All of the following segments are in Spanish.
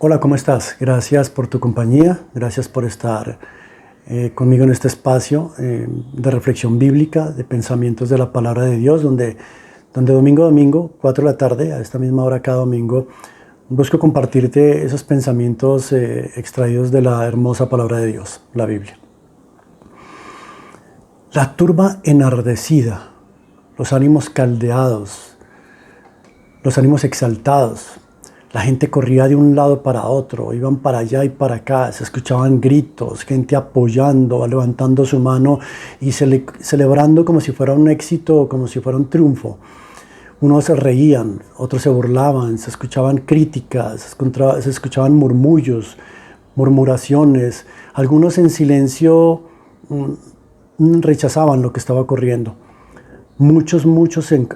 Hola, ¿cómo estás? Gracias por tu compañía, gracias por estar conmigo en este espacio de reflexión bíblica, de pensamientos de la palabra de Dios, donde domingo a domingo, 4 de la tarde, a esta misma hora cada domingo, busco compartirte esos pensamientos extraídos de la hermosa palabra de Dios, la Biblia. La turba enardecida, los ánimos caldeados, los ánimos exaltados. La gente corría de un lado para otro, iban para allá y para acá, se escuchaban gritos, gente apoyando, levantando su mano y celebrando como si fuera un éxito, como si fuera un triunfo. Unos se reían, otros se burlaban, se escuchaban críticas, se escuchaban murmullos, murmuraciones. Algunos en silencio rechazaban lo que estaba ocurriendo. Muchos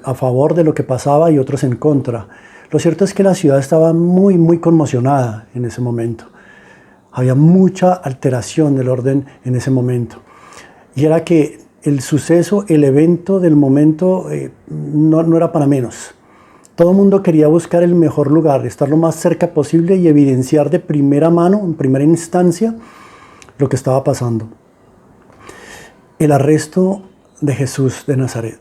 a favor de lo que pasaba y otros en contra. Lo cierto es que la ciudad estaba muy conmocionada en ese momento. Había mucha alteración del orden en ese momento. Y era que el suceso, el evento del momento no era para menos. Todo el mundo quería buscar el mejor lugar, estar lo más cerca posible y evidenciar de primera mano, en primera instancia, lo que estaba pasando. El arresto de Jesús de Nazaret.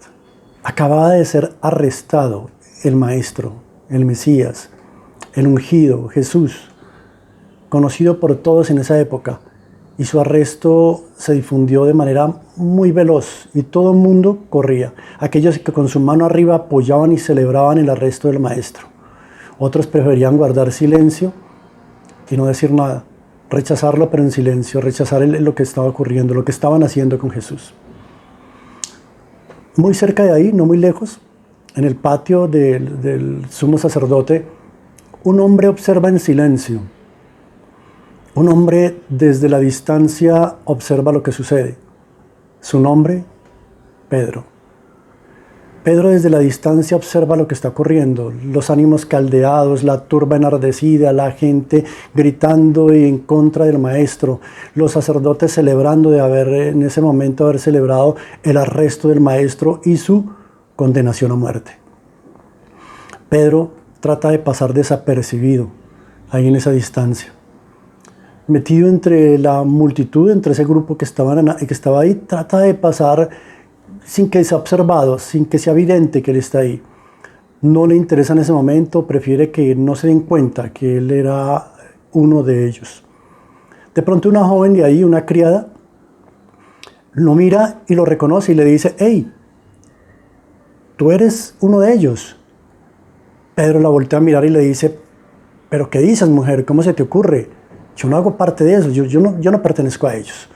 Acababa de ser arrestado el Maestro, el Mesías, el ungido, Jesús, conocido por todos en esa época, y su arresto se difundió de manera muy veloz y todo el mundo corría. Aquellos que con su mano arriba apoyaban y celebraban el arresto del Maestro. Otros preferían guardar silencio y no decir nada, rechazarlo pero en silencio, rechazar lo que estaba ocurriendo, lo que estaban haciendo con Jesús. Muy cerca de ahí, no muy lejos, en el patio del sumo sacerdote, un hombre observa en silencio. Un hombre desde la distancia observa lo que sucede. Su nombre, Pedro. Pedro desde la distancia observa lo que está ocurriendo. Los ánimos caldeados, la turba enardecida, la gente gritando en contra del Maestro. Los sacerdotes celebrando en ese momento haber celebrado el arresto del Maestro y su condenación a muerte. Pedro trata de pasar desapercibido ahí en esa distancia. Metido entre la multitud, entre ese grupo que estaba ahí, trata de pasar sin que sea observado, sin que sea evidente que él está ahí. No le interesa en ese momento, prefiere que no se den cuenta que él era uno de ellos. De pronto una joven de ahí, una criada, lo mira y lo reconoce y le dice: «Hey, tú eres uno de ellos». Pedro la voltea a mirar y le dice: «¿Pero qué dices, mujer? ¿Cómo se te ocurre? Yo no hago parte de eso, yo no pertenezco a ellos».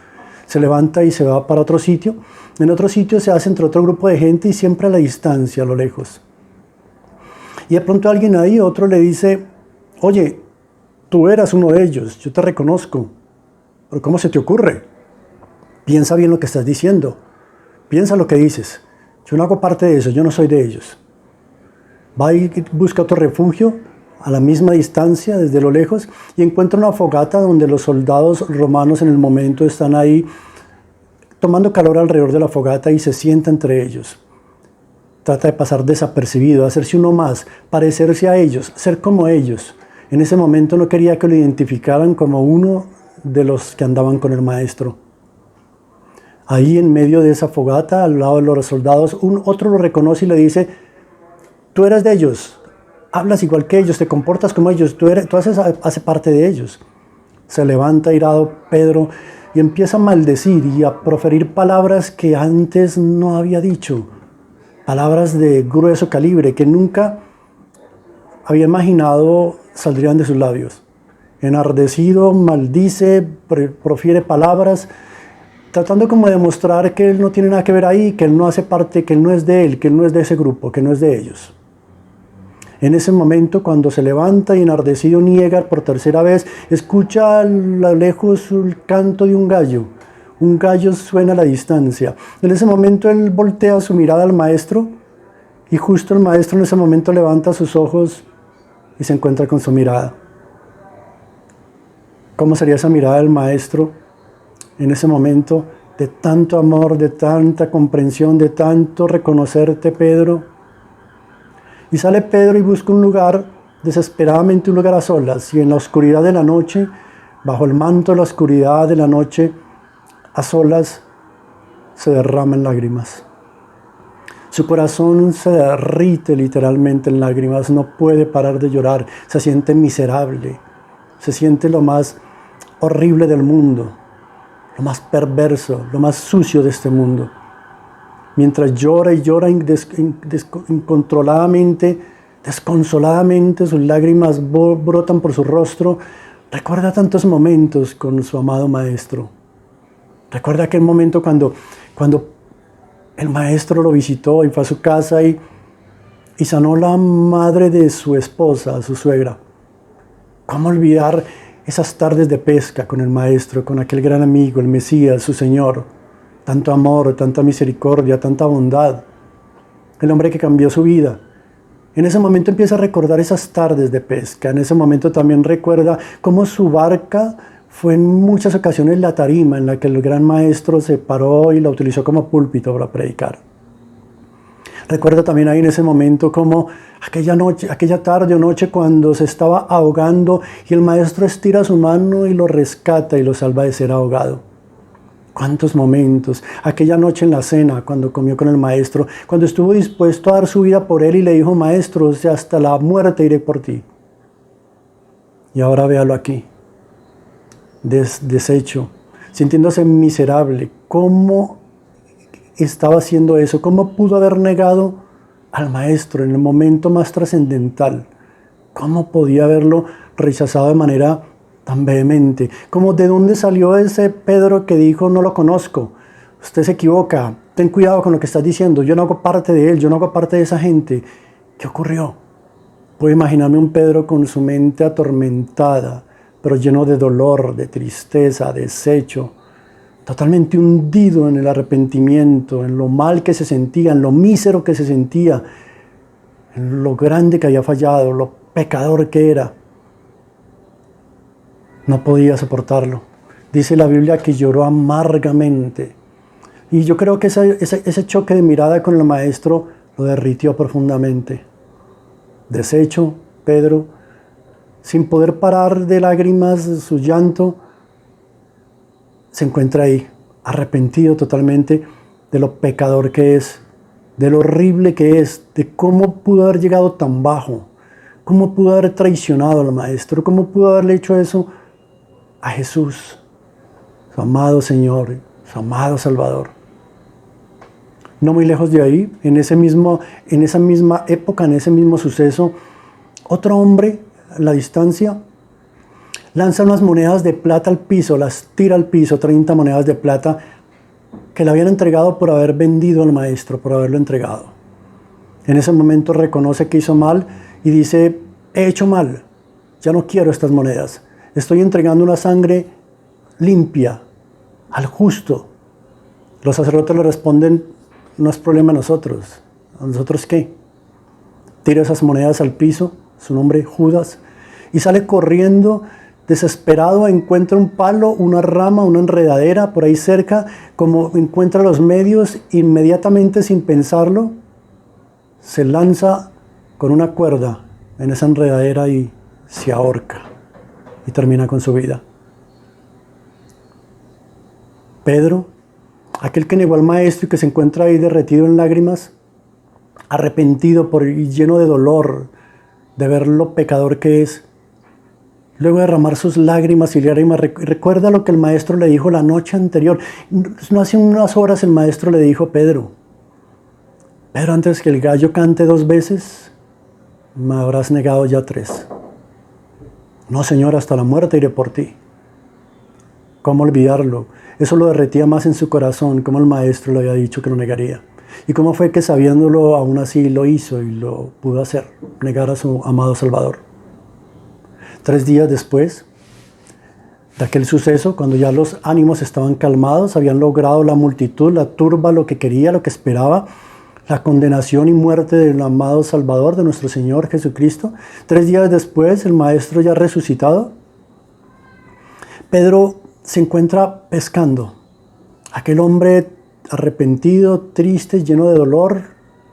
Se levanta y se va para otro sitio. En otro sitio se hace entre otro grupo de gente y siempre a la distancia, a lo lejos. Y de pronto alguien ahí, otro le dice: «Oye, tú eras uno de ellos, yo te reconozco. ¿Pero cómo se te ocurre? Piensa bien lo que estás diciendo. Piensa lo que dices. Yo no hago parte de eso, yo no soy de ellos». Va y busca otro refugio a la misma distancia, desde lo lejos, y encuentra una fogata donde los soldados romanos en el momento están ahí tomando calor alrededor de la fogata y se sienta entre ellos. Trata de pasar desapercibido, hacerse uno más, parecerse a ellos, ser como ellos. En ese momento no quería que lo identificaran como uno de los que andaban con el Maestro. Ahí en medio de esa fogata, al lado de los soldados, otro lo reconoce y le dice: «Tú eres de ellos, hablas igual que ellos, te comportas como ellos, tú haces parte de ellos». Se levanta irado Pedro y empieza a maldecir y a proferir palabras que antes no había dicho. Palabras de grueso calibre que nunca había imaginado saldrían de sus labios. Enardecido, maldice, profiere palabras, tratando como de demostrar que él no tiene nada que ver ahí, que él no hace parte, que él no es de él, que él no es de ese grupo, que no es de ellos. En ese momento, cuando se levanta y enardecido niega por tercera vez, escucha a lo lejos el canto de un gallo. Un gallo suena a la distancia. En ese momento él voltea su mirada al Maestro y justo el Maestro en ese momento levanta sus ojos y se encuentra con su mirada. ¿Cómo sería esa mirada del Maestro en ese momento de tanto amor, de tanta comprensión, de tanto reconocerte, Pedro? Y sale Pedro y busca un lugar desesperadamente un lugar a solas, y en la oscuridad de la noche, bajo el manto de la oscuridad de la noche, a solas, se derraman lágrimas. Su corazón se derrite literalmente en lágrimas, no puede parar de llorar, se siente miserable, se siente lo más horrible del mundo, lo más perverso, lo más sucio de este mundo. Mientras llora y llora incontroladamente, desconsoladamente, sus lágrimas brotan por su rostro, recuerda tantos momentos con su amado maestro. Recuerda aquel momento cuando el maestro lo visitó y fue a su casa y sanó la madre de su esposa, su suegra. ¿Cómo olvidar esas tardes de pesca con el maestro, con aquel gran amigo, el Mesías, su Señor? Tanto amor, tanta misericordia, tanta bondad. El hombre que cambió su vida. En ese momento empieza a recordar esas tardes de pesca. En ese momento también recuerda cómo su barca fue en muchas ocasiones la tarima en la que el gran maestro se paró y la utilizó como púlpito para predicar. Recuerda también ahí en ese momento cómo aquella tarde o noche cuando se estaba ahogando y el maestro estira su mano y lo rescata y lo salva de ser ahogado. ¿Cuántos momentos? Aquella noche en la cena, cuando comió con el maestro, cuando estuvo dispuesto a dar su vida por él y le dijo, maestro, hasta la muerte iré por ti. Y ahora véalo aquí, deshecho, sintiéndose miserable. ¿Cómo estaba haciendo eso? ¿Cómo pudo haber negado al maestro en el momento más trascendental? ¿Cómo podía haberlo rechazado de manera tan vehemente? ¿Cómo de dónde salió ese Pedro que dijo, no lo conozco? Usted se equivoca, ten cuidado con lo que estás diciendo, yo no hago parte de él, yo no hago parte de esa gente. ¿Qué ocurrió? Puedo imaginarme un Pedro con su mente atormentada, pero lleno de dolor, de tristeza, deshecho, totalmente hundido en el arrepentimiento, en lo mal que se sentía, en lo mísero que se sentía, en lo grande que había fallado, lo pecador que era. No podía soportarlo. Dice la Biblia que lloró amargamente. Y yo creo que ese choque de mirada con el maestro lo derritió profundamente. Deshecho, Pedro, sin poder parar de lágrimas su llanto, se encuentra ahí, arrepentido totalmente de lo pecador que es, de lo horrible que es, de cómo pudo haber llegado tan bajo, cómo pudo haber traicionado al maestro, cómo pudo haberle hecho eso a Jesús, su amado Señor, su amado Salvador. No muy lejos de ahí, en esa misma época, en ese mismo suceso, otro hombre a la distancia lanza unas monedas de plata al piso, las tira al piso, 30 monedas de plata que le habían entregado por haber vendido al maestro, por haberlo entregado. En ese momento reconoce que hizo mal y dice, he hecho mal, ya no quiero estas monedas. Estoy entregando una sangre limpia al justo. Los sacerdotes le responden, no es problema de nosotros. ¿A nosotros qué? Tira esas monedas al piso, su nombre Judas, y sale corriendo desesperado, encuentra un palo, una rama, una enredadera por ahí cerca, como encuentra los medios, inmediatamente sin pensarlo, se lanza con una cuerda en esa enredadera y se ahorca. Y termina con su vida. Pedro, aquel que negó al maestro y que se encuentra ahí derretido en lágrimas, arrepentido y lleno de dolor de ver lo pecador que es, luego de derramar sus lágrimas y lágrimas, recuerda lo que el maestro le dijo la noche anterior. No hace unas horas el maestro le dijo, Pedro, antes que el gallo cante 2 veces, me habrás negado ya 3. No, Señor, hasta la muerte iré por ti. ¿Cómo olvidarlo? Eso lo derretía más en su corazón, como el maestro le había dicho que lo negaría. Y cómo fue que sabiéndolo aún así lo hizo y lo pudo hacer, negar a su amado Salvador. 3 días después de aquel suceso, cuando ya los ánimos estaban calmados, habían logrado la multitud, la turba, lo que quería, lo que esperaba, la condenación y muerte del amado Salvador, de nuestro Señor Jesucristo. 3 días después, el maestro ya resucitado, Pedro se encuentra pescando. Aquel hombre arrepentido, triste, lleno de dolor,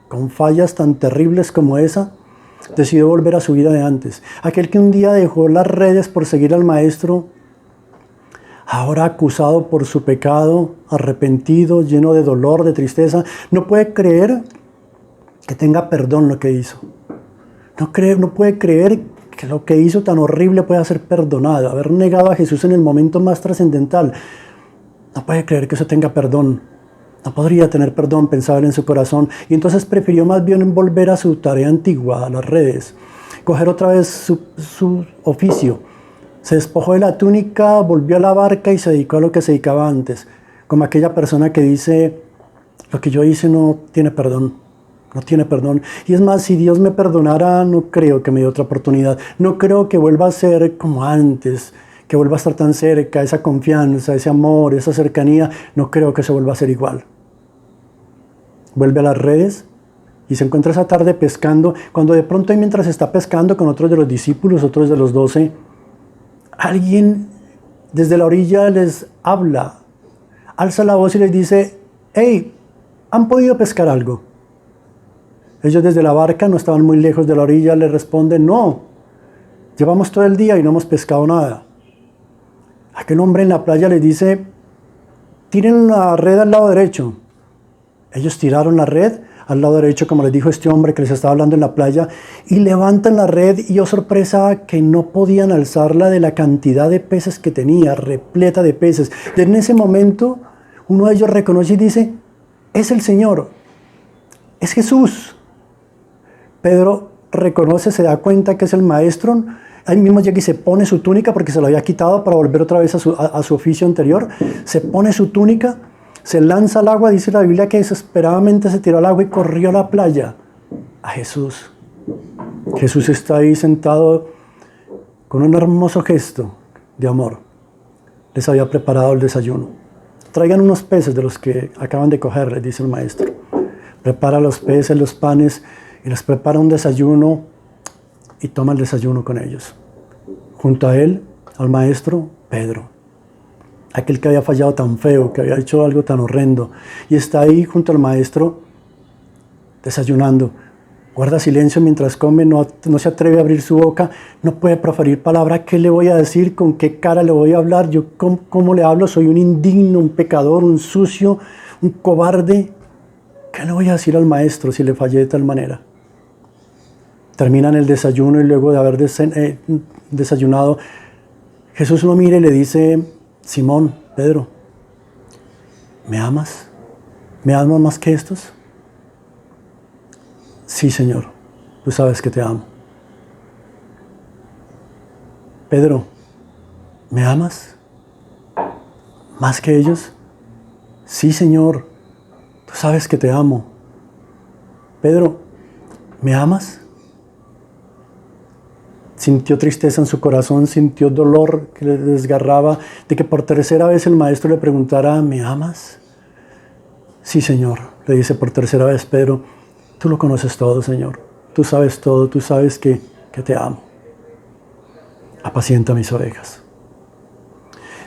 con fallas tan terribles como esa, decidió volver a su vida de antes. Aquel que un día dejó las redes por seguir al Maestro, ahora acusado por su pecado, arrepentido, lleno de dolor, de tristeza, no puede creer que tenga perdón lo que hizo. No puede creer que lo que hizo tan horrible pueda ser perdonado. Haber negado a Jesús en el momento más trascendental. No puede creer que eso tenga perdón. No podría tener perdón, pensaba él en su corazón. Y entonces prefirió más bien volver a su tarea antigua, a las redes. Coger otra vez su oficio. Se despojó de la túnica, volvió a la barca y se dedicó a lo que se dedicaba antes. Como aquella persona que dice, lo que yo hice no tiene perdón. No tiene perdón. Y es más, si Dios me perdonara, no creo que me dé otra oportunidad. No creo que vuelva a ser como antes, que vuelva a estar tan cerca, esa confianza, ese amor, esa cercanía. No creo que se vuelva a ser igual. Vuelve a las redes y se encuentra esa tarde pescando, cuando de pronto mientras está pescando con otros de los discípulos, otros de los 12, alguien desde la orilla les habla, alza la voz y les dice, hey, ¿han podido pescar algo? Ellos desde la barca, no estaban muy lejos de la orilla, le responden, no, llevamos todo el día y no hemos pescado nada. Aquel hombre en la playa les dice, tiren la red al lado derecho. Ellos tiraron la red al lado derecho, como les dijo este hombre que les estaba hablando en la playa, y levantan la red y oh sorpresa que no podían alzarla de la cantidad de peces que tenía, repleta de peces. Y en ese momento uno de ellos reconoce y dice, es el Señor, es Jesús. Pedro reconoce, se da cuenta que es el Maestro. Ahí mismo llega y se pone su túnica porque se lo había quitado para volver otra vez a su oficio anterior. Se pone su túnica, se lanza al agua, dice la Biblia que desesperadamente se tiró al agua y corrió a la playa. A Jesús. Jesús está ahí sentado con un hermoso gesto de amor. Les había preparado el desayuno. Traigan unos peces de los que acaban de coger, les dice el Maestro. Prepara los peces, los panes y les prepara un desayuno y toma el desayuno con ellos. Junto a él, al Maestro, Pedro. Aquel que había fallado tan feo, que había hecho algo tan horrendo. Y está ahí junto al Maestro, desayunando. Guarda silencio mientras come, no se atreve a abrir su boca, no puede proferir palabra. ¿Qué le voy a decir? ¿Con qué cara le voy a hablar? ¿Yo cómo le hablo? Soy un indigno, un pecador, un sucio, un cobarde. ¿Qué le voy a decir al Maestro si le fallé de tal manera? Terminan el desayuno y luego de haber desayunado, Jesús lo mira y le dice, Simón, Pedro, ¿me amas? ¿Me amas más que estos? Sí, Señor, tú sabes que te amo. Pedro, ¿me amas? ¿Más que ellos? Sí, Señor, tú sabes que te amo. Pedro, ¿me amas? Sintió tristeza en su corazón, sintió dolor que le desgarraba de que por tercera vez el Maestro le preguntara, ¿me amas? Sí, Señor, le dice por tercera vez Pedro, tú lo conoces todo, Señor, tú sabes todo, tú sabes que te amo. Apacienta mis ovejas.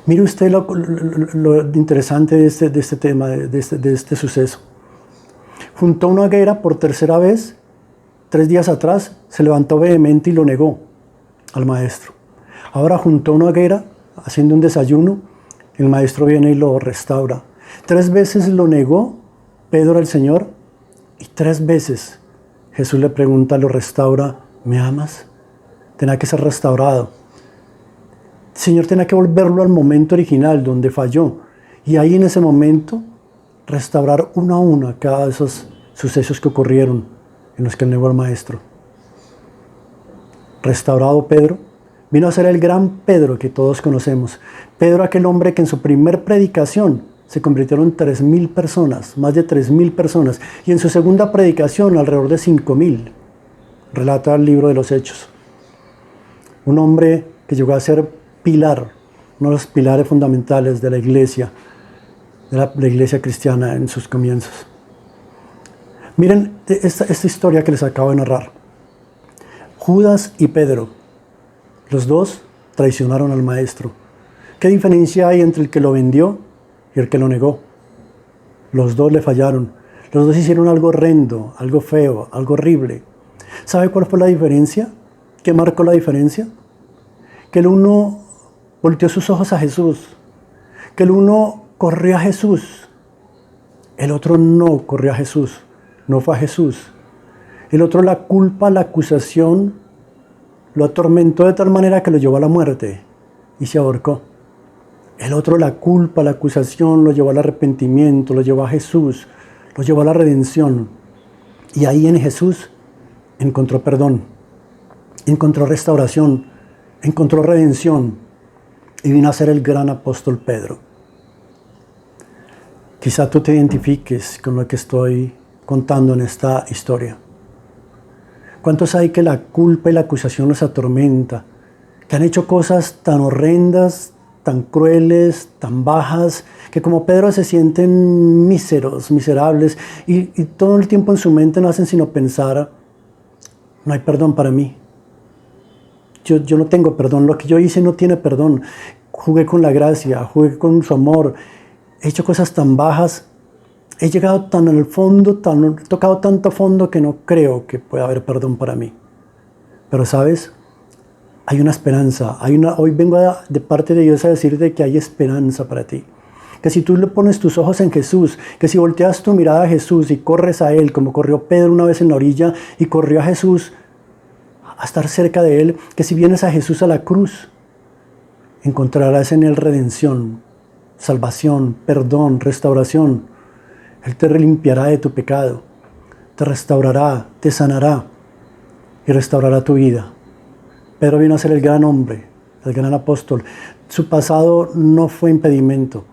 Mire usted lo interesante de este tema, de este suceso. Junto a una hoguera por tercera vez, 3 días atrás, se levantó vehemente y lo negó al Maestro. Ahora junto a una hoguera, haciendo un desayuno, el Maestro viene y lo restaura. 3 veces lo negó Pedro al Señor y 3 veces Jesús le pregunta, lo restaura, ¿me amas? Tenía que ser restaurado. El Señor tenía que volverlo al momento original donde falló y ahí en ese momento restaurar uno a uno cada de esos sucesos que ocurrieron en los que él negó al Maestro. Restaurado Pedro, vino a ser el gran Pedro que todos conocemos. Pedro, aquel hombre que en su primer predicación se convirtieron 3.000 personas, más de 3.000 personas, y en su segunda predicación alrededor de 5.000, relata el libro de los Hechos. Un hombre que llegó a ser pilar, uno de los pilares fundamentales de la iglesia cristiana en sus comienzos. Miren esta historia que les acabo de narrar. Judas y Pedro, los dos traicionaron al Maestro. ¿Qué diferencia hay entre el que lo vendió y el que lo negó? Los dos le fallaron. Los dos hicieron algo horrendo, algo feo, algo horrible. ¿Sabe cuál fue la diferencia? ¿Qué marcó la diferencia? Que el uno volteó sus ojos a Jesús, que el uno corrió a Jesús, el otro no corrió a Jesús, no fue a Jesús. El otro la culpa, la acusación, lo atormentó de tal manera que lo llevó a la muerte y se ahorcó. El otro la culpa, la acusación, lo llevó al arrepentimiento, lo llevó a Jesús, lo llevó a la redención. Y ahí en Jesús encontró perdón, encontró restauración, encontró redención y vino a ser el gran apóstol Pedro. Quizá tú te identifiques con lo que estoy contando en esta historia. ¿Cuántos hay que la culpa y la acusación los atormenta? Que han hecho cosas tan horrendas, tan crueles, tan bajas, que como Pedro se sienten míseros, miserables, y todo el tiempo en su mente no hacen sino pensar, no hay perdón para mí. Yo no tengo perdón, lo que yo hice no tiene perdón. Jugué con la gracia, jugué con su amor, he hecho cosas tan bajas, he llegado tan al fondo, he tocado tanto fondo que no creo que pueda haber perdón para mí. Pero ¿sabes? Hay una esperanza, hoy vengo de parte de Dios a decirte que hay esperanza para ti. Que si tú le pones tus ojos en Jesús, que si volteas tu mirada a Jesús y corres a Él, como corrió Pedro una vez en la orilla y corrió a Jesús, a estar cerca de Él, que si vienes a Jesús a la cruz, encontrarás en Él redención, salvación, perdón, restauración. Él te limpiará de tu pecado, te restaurará, te sanará y restaurará tu vida. Pedro vino a ser el gran hombre, el gran apóstol. Su pasado no fue impedimento.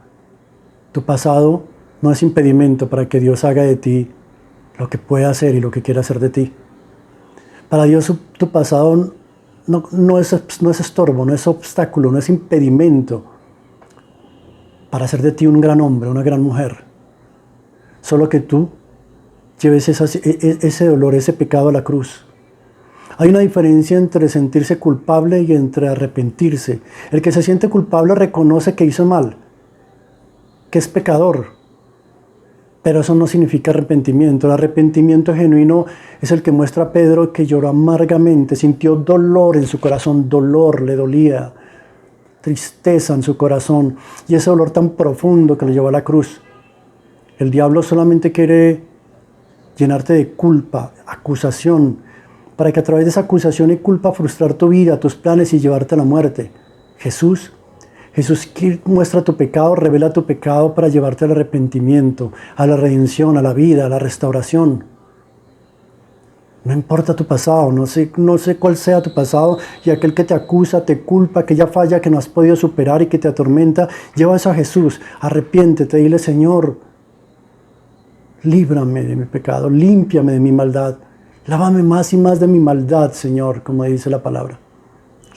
Tu pasado no es impedimento para que Dios haga de ti lo que pueda hacer y lo que quiera hacer de ti. Para Dios tu pasado no es estorbo, no es obstáculo, no es impedimento para hacer de ti un gran hombre, una gran mujer. Solo que tú lleves ese dolor, ese pecado a la cruz. Hay una diferencia entre sentirse culpable y entre arrepentirse. El que se siente culpable reconoce que hizo mal, que es pecador. Pero eso no significa arrepentimiento. El arrepentimiento genuino es el que muestra a Pedro que lloró amargamente, sintió dolor en su corazón, dolor, le dolía, tristeza en su corazón. Y ese dolor tan profundo que lo llevó a la cruz. El diablo solamente quiere llenarte de culpa, acusación, para que a través de esa acusación y culpa frustrar tu vida, tus planes y llevarte a la muerte. Jesús muestra tu pecado, revela tu pecado para llevarte al arrepentimiento, a la redención, a la vida, a la restauración. No importa tu pasado, no sé cuál sea tu pasado, y aquel que te acusa, te culpa, aquella falla que no has podido superar y que te atormenta, lleva eso a Jesús, arrepiéntete, dile: Señor, líbrame de mi pecado, límpiame de mi maldad. Lávame más y más de mi maldad, Señor, como dice la palabra.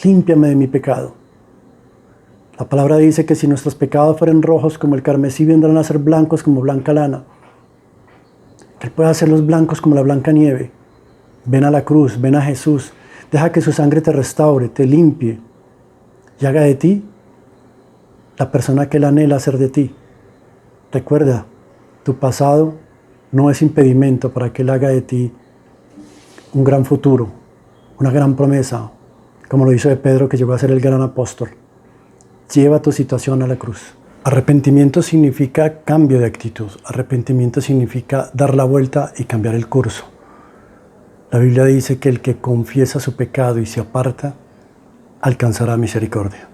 Límpiame de mi pecado. La palabra dice que si nuestros pecados fueren rojos como el carmesí, vendrán a ser blancos como blanca lana. Que Él pueda hacerlos blancos como la blanca nieve. Ven a la cruz, ven a Jesús. Deja que su sangre te restaure, te limpie y haga de ti la persona que Él anhela ser de ti. Recuerda, tu pasado no es impedimento para que Él haga de ti un gran futuro, una gran promesa, como lo hizo de Pedro, que llegó a ser el gran apóstol. Lleva tu situación a la cruz. Arrepentimiento significa cambio de actitud. Arrepentimiento significa dar la vuelta y cambiar el curso. La Biblia dice que el que confiesa su pecado y se aparta, alcanzará misericordia.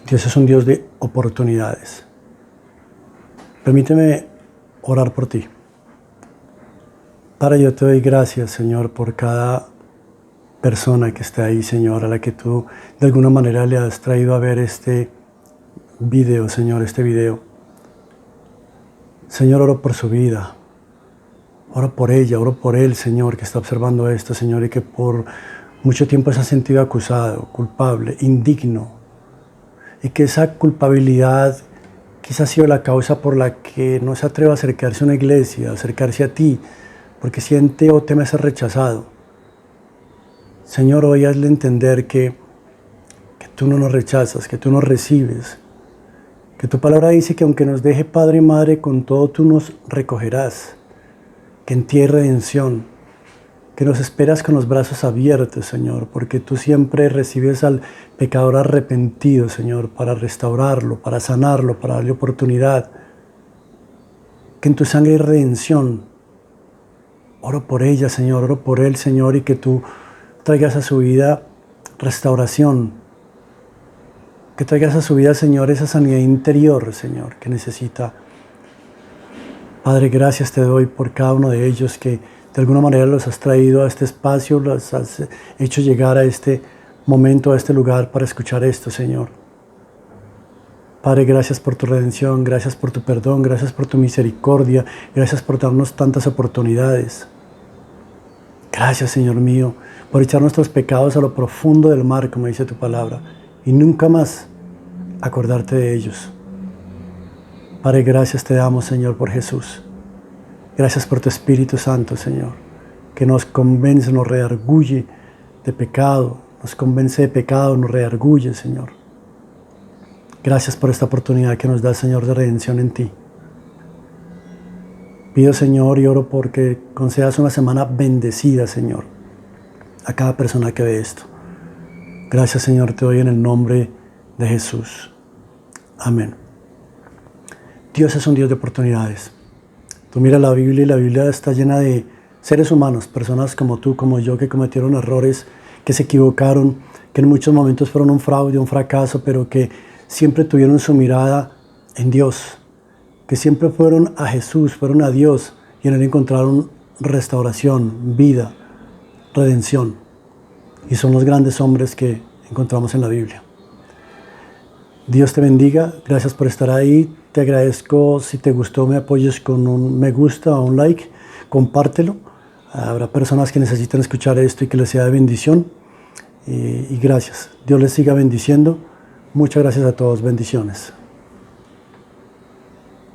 Dios es un Dios de oportunidades. Permíteme orar por ti. Padre, yo te doy gracias, Señor, por cada persona que está ahí, Señor, a la que tú de alguna manera le has traído a ver este video, Señor, este video. Señor, oro por su vida, oro por ella, oro por él, Señor, que está observando esto, Señor, y que por mucho tiempo se ha sentido acusado, culpable, indigno, y que esa culpabilidad quizás ha sido la causa por la que no se atreve a acercarse a una iglesia, a acercarse a ti, porque siente o teme ser rechazado. Señor, hoy hazle entender que tú no nos rechazas, que tú nos recibes, que tu palabra dice que aunque nos deje padre y madre, con todo tú nos recogerás, que en ti hay redención, que nos esperas con los brazos abiertos, Señor, porque tú siempre recibes al pecador arrepentido, Señor, para restaurarlo, para sanarlo, para darle oportunidad. Que en tu sangre hay redención. Oro por ella, Señor, oro por él, Señor, y que tú traigas a su vida restauración. Que traigas a su vida, Señor, esa sanidad interior, Señor, que necesita. Padre, gracias te doy por cada uno de ellos que de alguna manera los has traído a este espacio, los has hecho llegar a este momento, a este lugar para escuchar esto, Señor. Padre, gracias por tu redención, gracias por tu perdón, gracias por tu misericordia, gracias por darnos tantas oportunidades. Gracias, Señor mío, por echar nuestros pecados a lo profundo del mar, como dice tu palabra, y nunca más acordarte de ellos. Padre, gracias te damos, Señor, por Jesús. Gracias por tu Espíritu Santo, Señor, que nos convence, nos redarguye de pecado, nos convence de pecado, nos redarguye, Señor. Gracias por esta oportunidad que nos da, Señor, de redención en ti. Pido, Señor, y oro porque concedas una semana bendecida, Señor, a cada persona que ve esto. Gracias, Señor, te doy en el nombre de Jesús. Amén. Dios es un Dios de oportunidades. Tú miras la Biblia y la Biblia está llena de seres humanos, personas como tú, como yo, que cometieron errores, que se equivocaron, que en muchos momentos fueron un fraude, un fracaso, pero que siempre tuvieron su mirada en Dios, que siempre fueron a Jesús, fueron a Dios y en Él encontraron restauración, vida, redención. Y son los grandes hombres que encontramos en la Biblia. Dios te bendiga, gracias por estar ahí. Te agradezco, si te gustó, me apoyes con un me gusta o un like, compártelo. Habrá personas que necesitan escuchar esto y que les sea de bendición. Y gracias. Dios les siga bendiciendo. Muchas gracias a todos. Bendiciones.